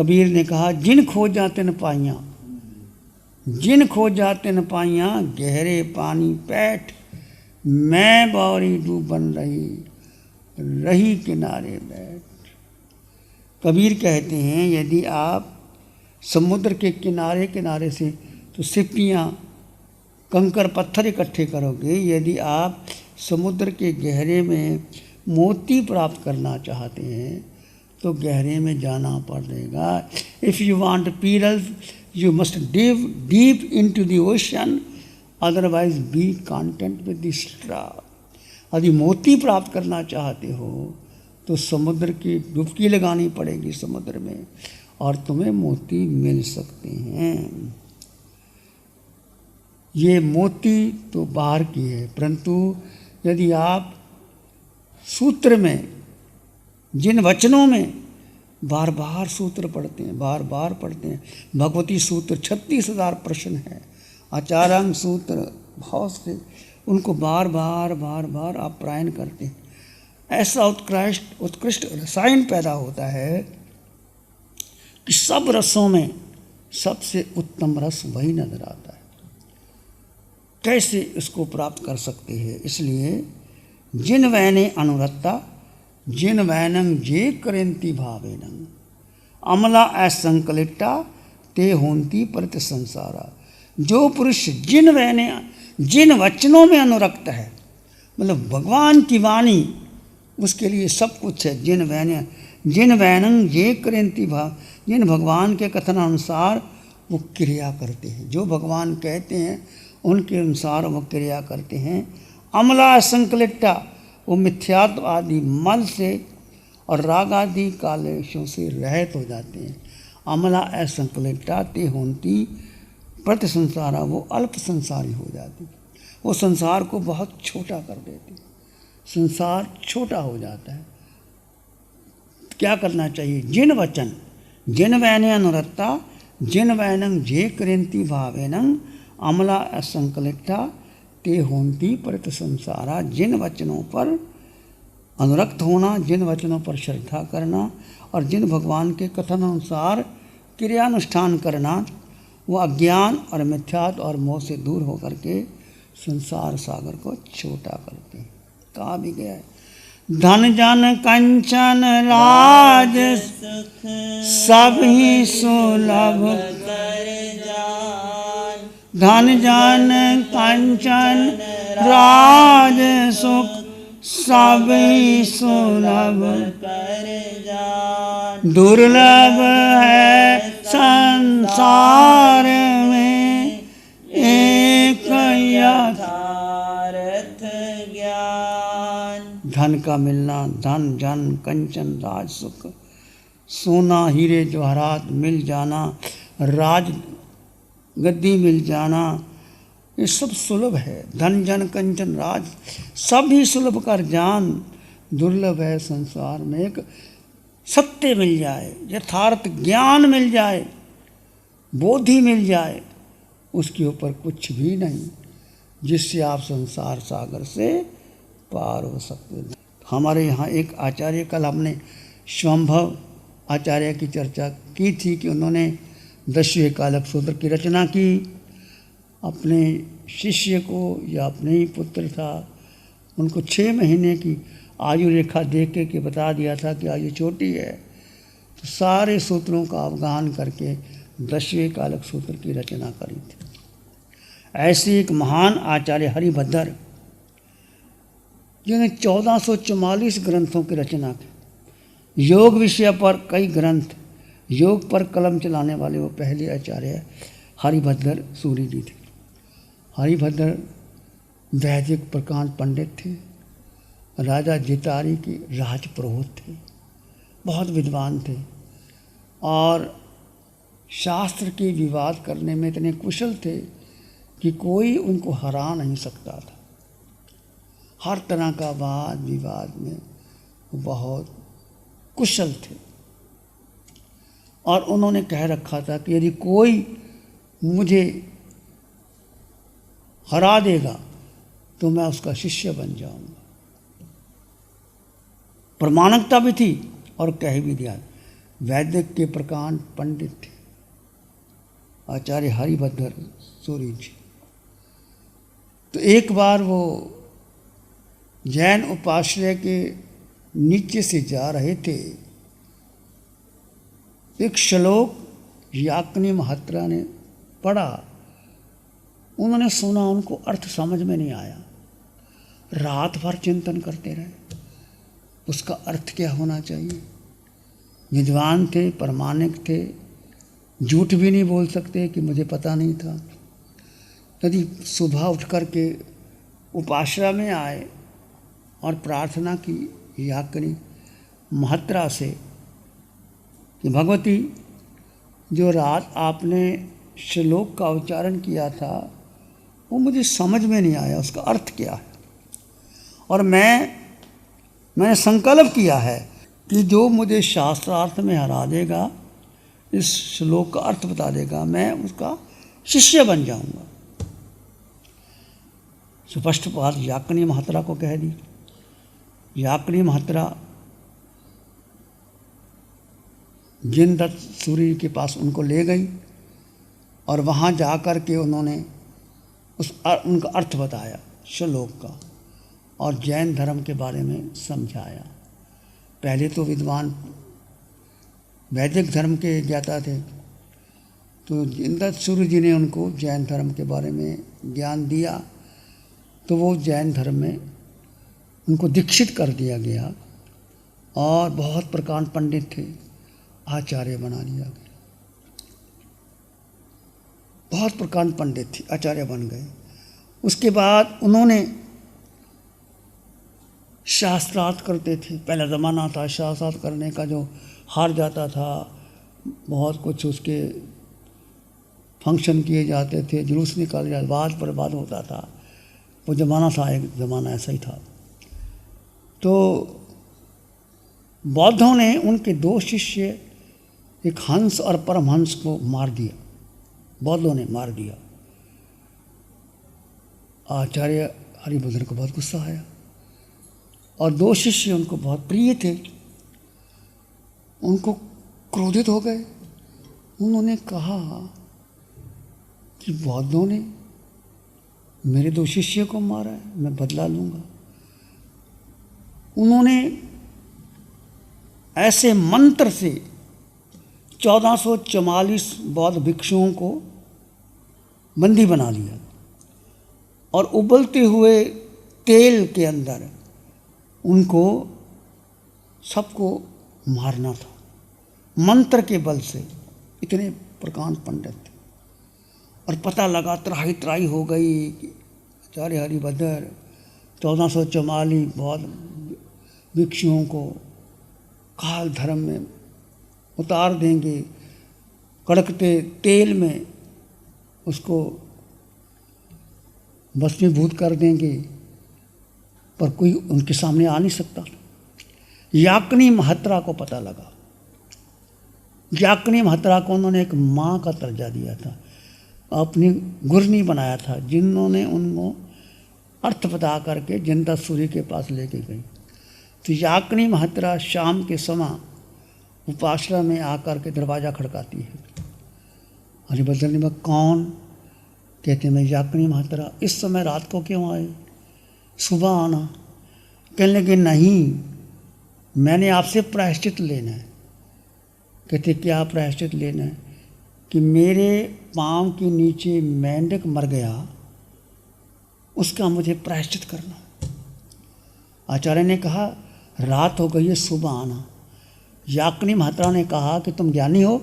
कबीर ने कहा, जिन खो जाते न पाइयाँ, जिन खो जाते न पाइयाँ, गहरे पानी पैठ, मैं बावरी डूबन रही, रही किनारे बैठ। कबीर कहते हैं, यदि आप समुद्र के किनारे किनारे से तो सिप्पियाँ कंकर पत्थर इकट्ठे करोगे, यदि आप समुद्र के गहरे में मोती प्राप्त करना चाहते हैं तो गहरे में जाना पड़ेगा। If you want pearls you must dive deep into the ocean, otherwise be content with the straw. यदि मोती प्राप्त करना चाहते हो तो समुद्र की डुबकी लगानी पड़ेगी समुद्र में, और तुम्हें मोती मिल सकते हैं। ये मोती तो बाहर की है, परंतु यदि आप सूत्र में, जिन वचनों में बार बार सूत्र पढ़ते हैं, बार बार पढ़ते हैं, भगवती सूत्र 36,000 प्रश्न है, आचारांग सूत्र बहुत से, उनको बार बार बार बार आप पारायण करते हैं, ऐसा उत्कृष्ट रसायन पैदा होता है कि सब रसों में सबसे उत्तम रस वही नजर आता है। कैसे इसको प्राप्त कर सकते हैं? इसलिए जिन वैने अनुरक्ता, जिन वैनं जे करंती भावेनं, अमला असंकलिटा ते होंती प्रति संसारा। जो पुरुष जिन वैने, जिन वचनों में अनुरक्त है, मतलब भगवान की वाणी उसके लिए सब कुछ है। जिन वैनं जे करंती भाव, जिन भगवान के कथन अनुसार वो क्रिया करते हैं, जो भगवान कहते हैं उनके अनुसार वो क्रिया करते हैं। अमला संकलिटा, वो मिथ्यात्व आदि मल से और राग आदि कालेशों से रहित हो जाते हैं। अमला असंकलिटा ते होंती प्रति संसारा, वो अल्प संसारी हो जाती, वो संसार को बहुत छोटा कर देती, संसार छोटा हो जाता है। क्या करना चाहिए? जिन वचन, जिन वैने अनुरक्ता, जिन वैनं जे करंती भावेनं, अमला असंकलिटा ते होंती प्रति संसारा। जिन वचनों पर अनुरक्त होना, जिन वचनों पर श्रद्धा करना और जिन भगवान के कथन अनुसार क्रियानुष्ठान करना, वो अज्ञान और मिथ्यात्व और मोह से दूर होकर के संसार सागर को छोटा करते हैं। कहा भी गया है, धन जन कंचन राज सब ही सुलभ कर जान। धन जन कंचन राज सुख सब ही सुलभ कर जान। दुर्लभ है संसार में एक यथार्थ ज्ञान। धन का मिलना, धन जन कंचन राज सुख, सोना हीरे जवाहरात मिल जाना, राज गद्दी मिल जाना, ये सब सुलभ है। धन जन कंचन राज सब ही सुलभ कर जान। दुर्लभ है संसार में एक सत्य मिल जाए, यथार्थ ज्ञान मिल जाए, बोधि मिल जाए, उसके ऊपर कुछ भी नहीं जिससे आप संसार सागर से पार हो सकते हैं। हमारे यहाँ एक आचार्य, कल हमने स्वयंभव आचार्य की चर्चा की थी कि उन्होंने 10वें कालक सूत्र की रचना की। अपने शिष्य को या अपने ही पुत्र था, उनको 6 महीने की आयु रेखा देख के बता दिया था कि आयु छोटी है, तो सारे सूत्रों का अवगाहन करके 10वें कालक सूत्र की रचना करी थी। ऐसे एक महान आचार्य हरिभद्र, जिन्हें 1444 ग्रंथों की रचना की, योग विषय पर कई ग्रंथ, योग पर कलम चलाने वाले वो पहले आचार्य हरिभद्र सूरी जी थे। हरिभद्र वैदिक प्रकांड पंडित थे, राजा जितारी के राजपुरोहित थे, बहुत विद्वान थे और शास्त्र के विवाद करने में इतने कुशल थे कि कोई उनको हरा नहीं सकता था। हर तरह का वाद विवाद में वो बहुत कुशल थे और उन्होंने कह रखा था कि यदि कोई मुझे हरा देगा तो मैं उसका शिष्य बन जाऊंगा। प्रमाणिकता भी थी और कह भी दिया, वैदिक के प्रकांड पंडित थे, आचार्य हरिभद्र सूरी जी। तो एक बार वो जैन उपाश्रय के नीचे से जा रहे थे, एक श्लोक याकनी महात्रा ने पढ़ा, उन्होंने सुना, उनको अर्थ समझ में नहीं आया, रात भर चिंतन करते रहे उसका अर्थ क्या होना चाहिए। विद्वान थे, प्रामाणिक थे, झूठ भी नहीं बोल सकते कि मुझे पता नहीं था। यदि सुबह उठ कर के उपासना में आए और प्रार्थना की याकनी महात्रा से कि भगवती, जो रात आपने श्लोक का उच्चारण किया था वो मुझे समझ में नहीं आया, उसका अर्थ क्या है, और मैंने संकल्प किया है कि जो मुझे शास्त्रार्थ में हरा देगा, इस श्लोक का अर्थ बता देगा, मैं उसका शिष्य बन जाऊंगा। स्पष्ट बात याकनी महात्रा को कह दी। याकनी महात्रा जिनदत्त सूरी के पास उनको ले गई और वहाँ जा कर के उन्होंने उनका अर्थ बताया श्लोक का और जैन धर्म के बारे में समझाया। पहले तो विद्वान वैदिक धर्म के ज्ञाता थे, तो जिनदत्त सूरी जी ने उनको जैन धर्म के बारे में ज्ञान दिया, तो वो जैन धर्म में उनको दीक्षित कर दिया गया और बहुत प्रकांड पंडित थे, आचार्य बना दिया गया। बहुत प्रकांड पंडित थे, आचार्य बन गए। उसके बाद उन्होंने शास्त्रार्थ करते थे। पहला ज़माना था शास्त्रार्थ करने का, जो हार जाता था, बहुत कुछ उसके फंक्शन किए जाते थे, जुलूस निकाले जाते, वाद पर वाद होता था। वो ज़माना था, एक ज़माना ऐसा ही था। तो बौद्धों ने उनके दो शिष्य, एक हंस और परमहंस को मार दिया, बौद्धों ने मार दिया। आचार्य हरिभद्र को बहुत गुस्सा आया और दो शिष्य उनको बहुत प्रिय थे, उनको क्रोधित हो गए। उन्होंने कहा कि बौद्धों ने मेरे दो शिष्य को मारा है, मैं बदला लूँगा। उन्होंने ऐसे मंत्र से 1444 बौद्ध भिक्षुओं को बंदी बना लिया और उबलते हुए तेल के अंदर उनको सबको मारना था, मंत्र के बल से। इतने प्रकांड पंडित थे। और पता लगा, त्राही त्राही हो गई कि आचार्य हरिभद्र 1444 बौद्ध भिक्षुओं को काल धर्म में उतार देंगे, कड़कते तेल में उसको भस्मीभूत कर देंगे, पर कोई उनके सामने आ नहीं सकता। याकनी महात्रा को पता लगा। याकनी महात्रा को उन्होंने एक माँ का दर्जा दिया था, अपनी गुरनी बनाया था, जिन्होंने उनको अर्थ बता करके जिनदत्त सूरी के पास लेके गई। तो याकनी महात्रा शाम के समय उपासना में आकर के दरवाज़ा खड़काती है। हरिभद्र ने कहा, कौन? कहते मैं याकनी महात्रा। इस समय रात को क्यों आए, सुबह आना। कहने लगे नहीं, मैंने आपसे प्रायश्चित लेना है। कहते क्या प्रायश्चित लेना है? कि मेरे पाँव के नीचे मेंढक मर गया, उसका मुझे प्रायश्चित करना। आचार्य ने कहा रात हो गई है, सुबह आना। याकनी महात्रा ने कहा कि तुम ज्ञानी हो,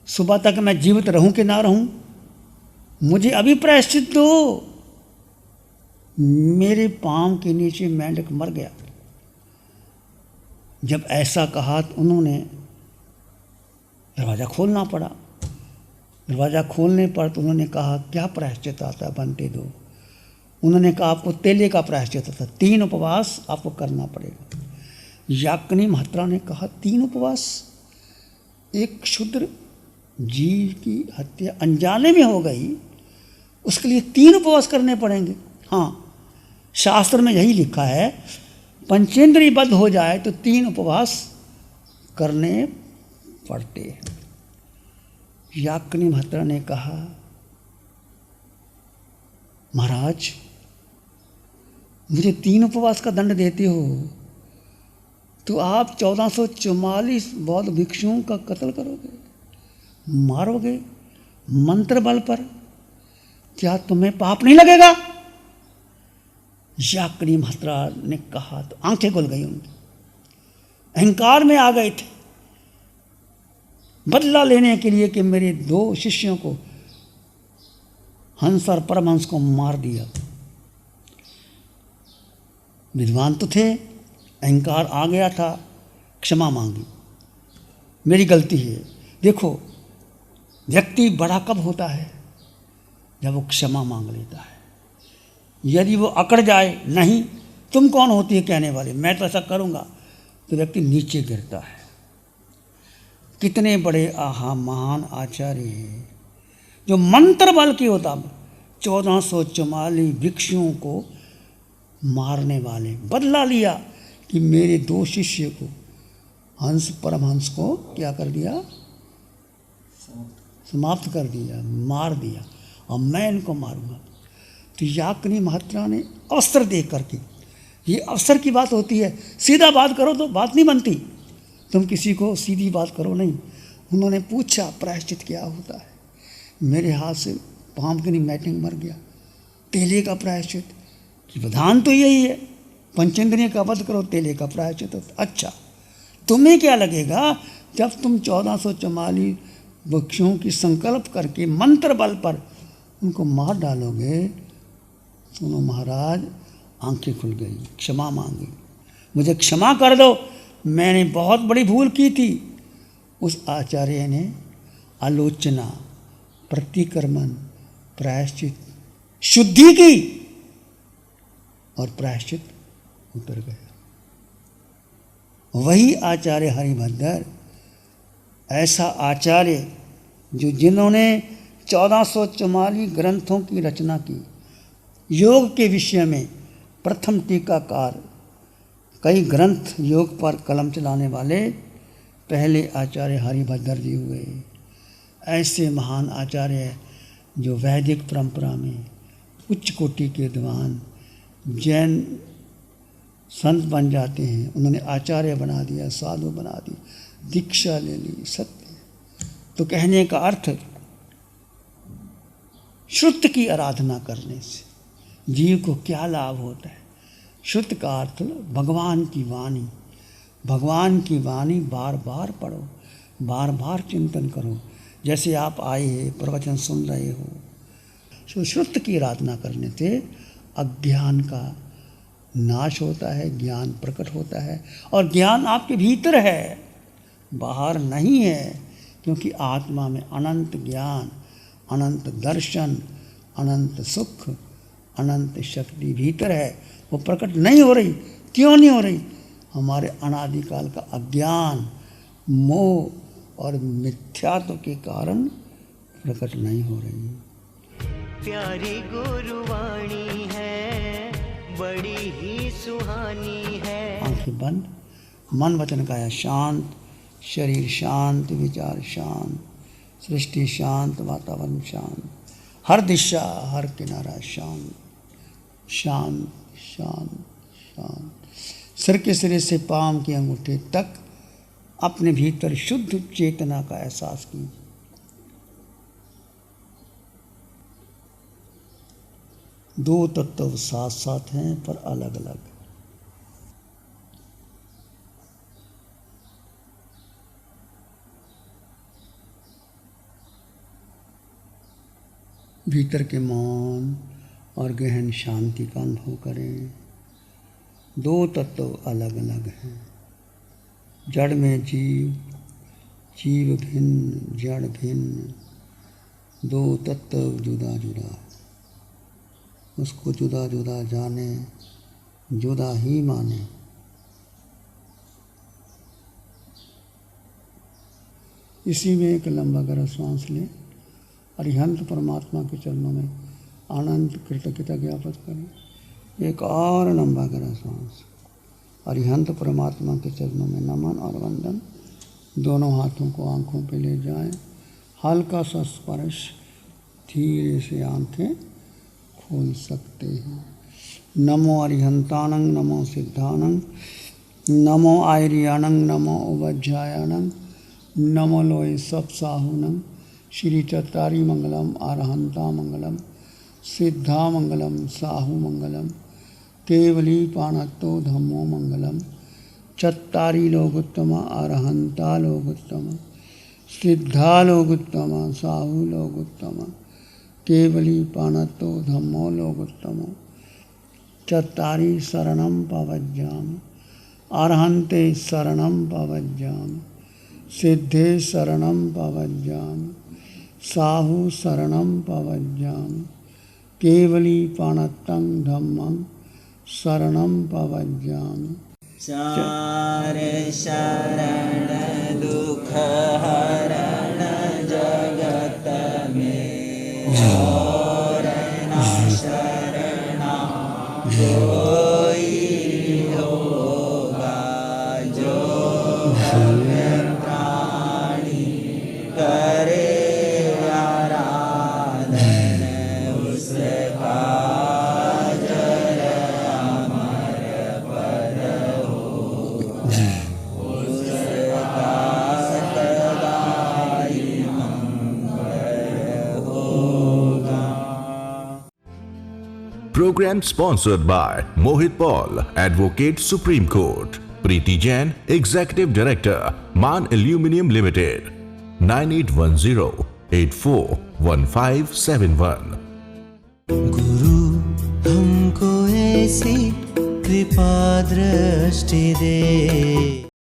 सुबह तक मैं जीवित रहूं कि ना रहूं, मुझे अभी प्रायश्चित दो। मेरे पाँव के नीचे मेंढक मर गया। जब ऐसा कहा तो उन्होंने दरवाज़ा खोलना पड़ा। दरवाज़ा खोलने पर तो उन्होंने कहा क्या प्रायश्चित आता है, बनते दो। उन्होंने कहा आपको तेले का प्रायश्चित था, 3 उपवास आपको करना पड़ेगा। याकनी महात्रा ने कहा 3 उपवास? एक क्षुद्र जीव की हत्या अनजाने में हो गई, उसके लिए 3 उपवास करने पड़ेंगे? हाँ, शास्त्र में यही लिखा है, पंचेंद्रिय बद्ध हो जाए तो 3 उपवास करने पढ़ते हैं। याकनी महात्रा ने कहा, महाराज मुझे 3 उपवास का दंड देते हो तो आप 1444 बौद्ध भिक्षुओं का कत्ल करोगे, मारोगे मंत्र बल पर, क्या तुम्हें पाप नहीं लगेगा? याकनी महात्रा ने कहा तो आंखें खुल गई उनकी, अहंकार में आ गए थे बदला लेने के लिए कि मेरे 2 शिष्यों को, हंस और परमहंस को मार दिया। विद्वान तो थे, अहंकार आ गया था, क्षमा मांगी, मेरी गलती है। देखो व्यक्ति बड़ा कब होता है? जब वो क्षमा मांग लेता है। यदि वो अकड़ जाए, नहीं तुम कौन होती है कहने वाले, मैं तो ऐसा करूँगा, तो व्यक्ति नीचे गिरता है। कितने बड़े महान आचार्य हैं जो मंत्र बल के मुताबिक 1444 भिक्षुओं को मारने वाले, बदला लिया कि मेरे 2 शिष्य को, हंस परमहंस को क्या कर दिया? समाप्त कर दिया, मार दिया, और मैं इनको मारूंगा। तो याकनी महात्रा ने अवसर दे करके, ये अवसर की बात होती है, सीधा बात करो तो बात नहीं बनती, तुम किसी को सीधी बात करो नहीं। उन्होंने पूछा प्रायश्चित क्या होता है? मेरे हाथ से पाम की नहीं मैटिंग मर गया, तेले का प्रायश्चित कि विधान तो यही है, पंचेंद्रिय का वध करो, तेले का प्रायश्चित होता। अच्छा तुम्हें क्या लगेगा जब तुम 1444 भिक्षुओं की संकल्प करके मंत्र बल पर उनको मार डालोगे? सुनो महाराज, आंखें खुल गई, क्षमा मांगी, मुझे क्षमा कर दो, मैंने बहुत बड़ी भूल की थी। उस आचार्य ने आलोचना, प्रतिक्रमण, प्रायश्चित, शुद्धि की और प्रायश्चित उतर गया। वही आचार्य हरिभद्र, ऐसा आचार्य जिन्होंने 1444 ग्रंथों की रचना की, योग के विषय में प्रथम टीकाकार, कई ग्रंथ योग पर कलम चलाने वाले पहले आचार्य हरिभद्र जी हुए। ऐसे महान आचार्य जो वैदिक परंपरा में उच्च कोटि के विद्वान जैन संत बन जाते हैं, उन्होंने आचार्य बना दिया, साधु बना दिया, दीक्षा ले ली, सत्य। तो कहने का अर्थ, श्रुत की आराधना करने से जीव को क्या लाभ होता है? श्रुत का अर्थ भगवान की वाणी, भगवान की वाणी बार बार पढ़ो, बार बार चिंतन करो। जैसे आप आए हैं, प्रवचन सुन रहे हो, तो श्रुत की आराधना करने से अज्ञान का नाश होता है, ज्ञान प्रकट होता है, और ज्ञान आपके भीतर है, बाहर नहीं है, क्योंकि आत्मा में अनंत ज्ञान, अनंत दर्शन, अनंत सुख, अनंत शक्ति भीतर है, वो प्रकट नहीं हो रही। क्यों नहीं हो रही? हमारे अनादिकाल का अज्ञान, मोह और मिथ्यात्व के कारण प्रकट नहीं हो रही। प्यारी गुरुवाणी है, बड़ी ही सुहानी है। आंखें बंद, मन वचन काया शांत, शरीर शांत, विचार शांत, सृष्टि शांत, वातावरण शांत, हर दिशा हर किनारा शांत, शांत शांत शांत। सिर के सिरे से पांव के अंगूठे तक अपने भीतर शुद्ध चेतना का एहसास कीजिए। दो तत्व साथ साथ हैं पर अलग अलग। भीतर के मौन और गहन शांति का अनुभव करें। दो तत्व अलग अलग हैं। जड़ में जीव, जीव भिन्न, जड़ भिन्न, दो तत्व जुदा जुदा। उसको जुदा जुदा जाने, जुदा ही माने। इसी में एक लंबा गहरा सांस लें। अरिहंत परमात्मा के चरणों में अनंत कृतज्ञता ज्ञापित करें। एक और लंबा गहरा सांस। अरिहंत परमात्मा के चरणों में नमन और वंदन दोनों हाथों को आंखों पे ले जाएं, हल्का सा स्पर्श, धीरे से आंखें खोल सकते हैं। नमो अरिहंतानं, नमो सिद्धानं, नमो आयर्यानं, नमो उवज्जायानं, नमो लोय सप्साहुनं। श्री चत्तारी मंगलम, अरहंता मंगलम, सिद्धा मंगलम, साहु मंगलम, केवली पाणत्तो धम्मो मंगलम। चत्तारी लोकोत्तमा, अरहंता लोकोत्तमा, सिद्धा लोकोत्तमा, साहु लोकोत्तमा, केवली पाणत्तो धम्मो लोकोत्तमो। चत्तारी शरणं पवज्जामि, अरहन्ते शरणं पवज्जामि, सिद्धे शरणं पवज्जामि, साहु शरणं पवज्जामि, केवली पाणत्तं धम्मं शरणं पवज्जामि। चार शरण दुख हरण जगत में, और न शरणा कोई होगा। जो भव्य प्राणी करे आराधन, उसका जर अमर पद होगा, उसका सदाई मंगल होगा। Program sponsored by Mohit Paul, Advocate, Supreme Court. Preeti Jain, Executive Director, Man Aluminium Limited. 9810841571। गुरु हमको ऐसी कृपा दृष्टि दे।